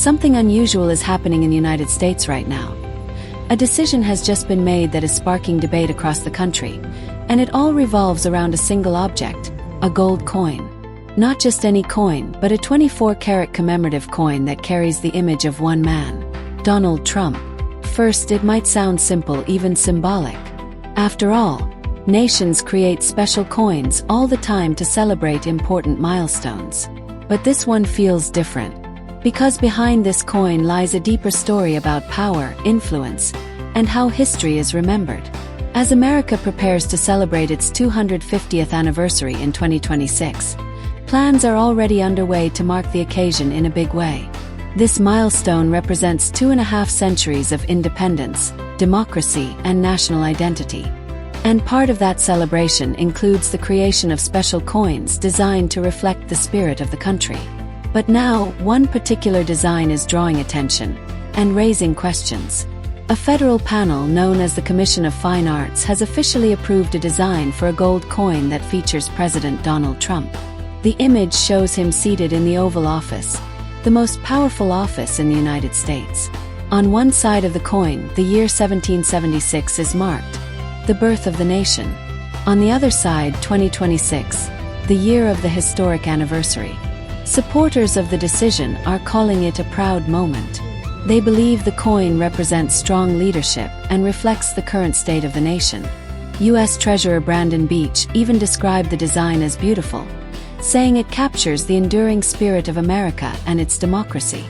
something unusual is happening in the United States right now. A decision has just been made that is sparking debate across the country, and it all revolves around a single object, a gold coin. Not just any coin, but a 24-karat commemorative coin that carries the image of one man, Donald Trump. First, it might sound simple, even symbolic. After all, nations create special coins all the time to celebrate important milestones. But this one feels different, because behind this coin lies a deeper story about power, influence, and how history is remembered. As America prepares to celebrate its 250th anniversary in 2026, plans are already underway to mark the occasion in a big way. This milestone represents 2.5 centuries of independence, democracy, and national identity. And part of that celebration includes the creation of special coins designed to reflect the spirit of the country. But now, one particular design is drawing attention and raising questions. A federal panel known as the Commission of Fine Arts has officially approved a design for a gold coin that features President Donald Trump. The image shows him seated in the Oval Office, the most powerful office in the United States. On one side of the coin, the year 1776 is marked, the birth of the nation. On the other side, 2026, the year of the historic anniversary. Supporters of the decision are calling it a proud moment. They believe the coin represents strong leadership and reflects the current state of the nation. U.S. Treasurer Brandon Beach even described the design as beautiful, saying it captures the enduring spirit of America and its democracy.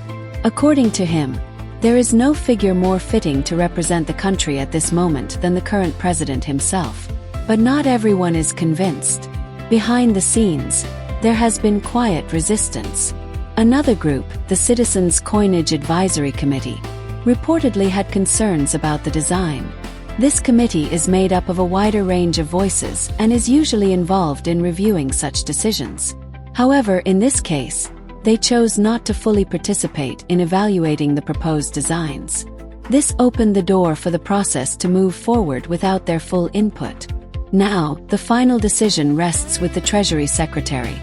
According to him, there is no figure more fitting to represent the country at this moment than the current president himself. But not everyone is convinced. Behind the scenes, there has been quiet resistance. Another group, the Citizens Coinage Advisory Committee, reportedly had concerns about the design. This committee is made up of a wider range of voices and is usually involved in reviewing such decisions. However, in this case, they chose not to fully participate in evaluating the proposed designs. This opened the door for the process to move forward without their full input. Now, the final decision rests with the Treasury Secretary,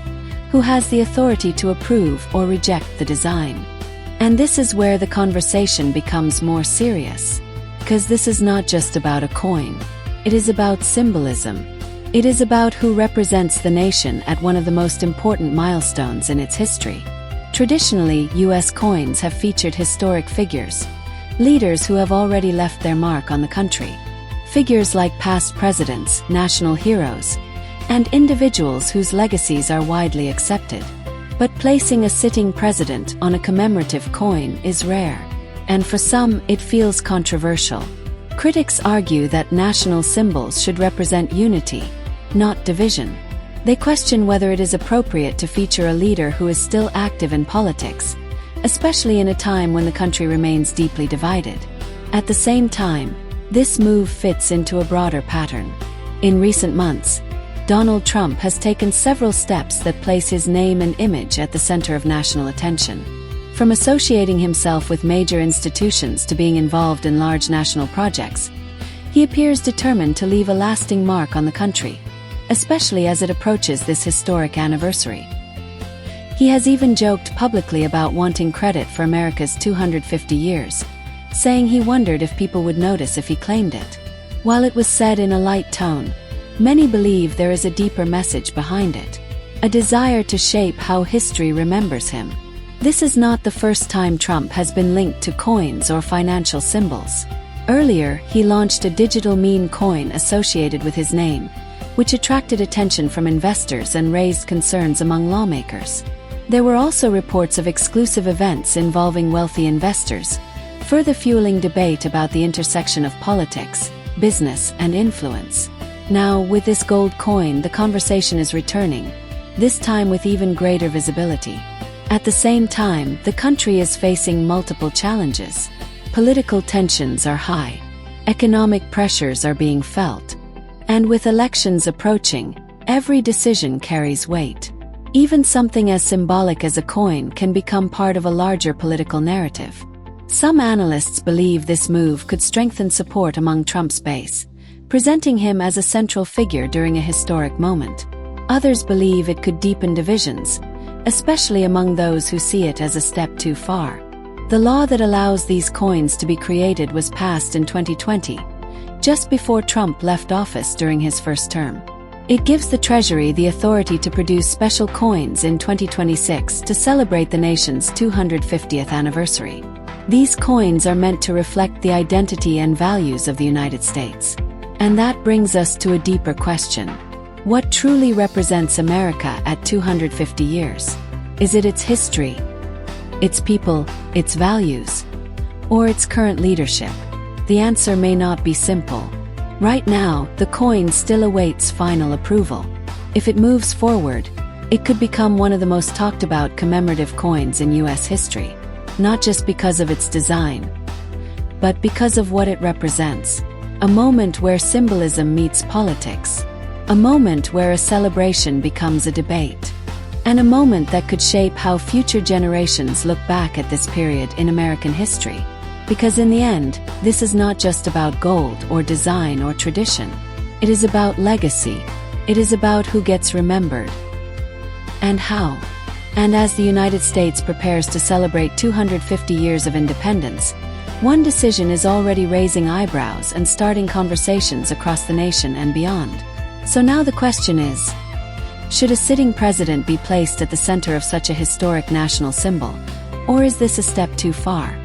who has the authority to approve or reject the design. And this is where the conversation becomes more serious. Because this is not just about a coin. It is about symbolism. It is about who represents the nation at one of the most important milestones in its history. Traditionally, U.S. coins have featured historic figures, leaders who have already left their mark on the country. Figures like past presidents, national heroes, and individuals whose legacies are widely accepted. But placing a sitting president on a commemorative coin is rare. And for some, it feels controversial. Critics argue that national symbols should represent unity, not division. They question whether it is appropriate to feature a leader who is still active in politics, especially in a time when the country remains deeply divided. At the same time, this move fits into a broader pattern. In recent months, Donald Trump has taken several steps that place his name and image at the center of national attention. From associating himself with major institutions to being involved in large national projects, he appears determined to leave a lasting mark on the country, especially as it approaches this historic anniversary. He has even joked publicly about wanting credit for America's 250 years, saying he wondered if people would notice if he claimed it. While it was said in a light tone, many believe there is a deeper message behind it, a desire to shape how history remembers him. This is not the first time Trump has been linked to coins or financial symbols. Earlier, he launched a digital meme coin associated with his name, which attracted attention from investors and raised concerns among lawmakers. There were also reports of exclusive events involving wealthy investors, further fueling debate about the intersection of politics, business, and influence. Now, with this gold coin, the conversation is returning, this time with even greater visibility. At the same time, the country is facing multiple challenges. Political tensions are high. Economic pressures are being felt. And with elections approaching, every decision carries weight. Even something as symbolic as a coin can become part of a larger political narrative. Some analysts believe this move could strengthen support among Trump's base, presenting him as a central figure during a historic moment. Others believe it could deepen divisions, especially among those who see it as a step too far. The law that allows these coins to be created was passed in 2020, just before Trump left office during his first term. It gives the Treasury the authority to produce special coins in 2026 to celebrate the nation's 250th anniversary. These coins are meant to reflect the identity and values of the United States. And that brings us to a deeper question. What truly represents America at 250 years? Is it its history, its people, its values, or its current leadership? The answer may not be simple. Right now, the coin still awaits final approval. If it moves forward, it could become one of the most talked about commemorative coins in U.S. history, not just because of its design, but because of what it represents. A moment where symbolism meets politics. A moment where a celebration becomes a debate. And a moment that could shape how future generations look back at this period in American history. Because in the end, this is not just about gold or design or tradition. It is about legacy. It is about who gets remembered. And how. And as the United States prepares to celebrate 250 years of independence, one decision is already raising eyebrows and starting conversations across the nation and beyond. So now the question is, should a sitting president be placed at the center of such a historic national symbol? Or is this a step too far?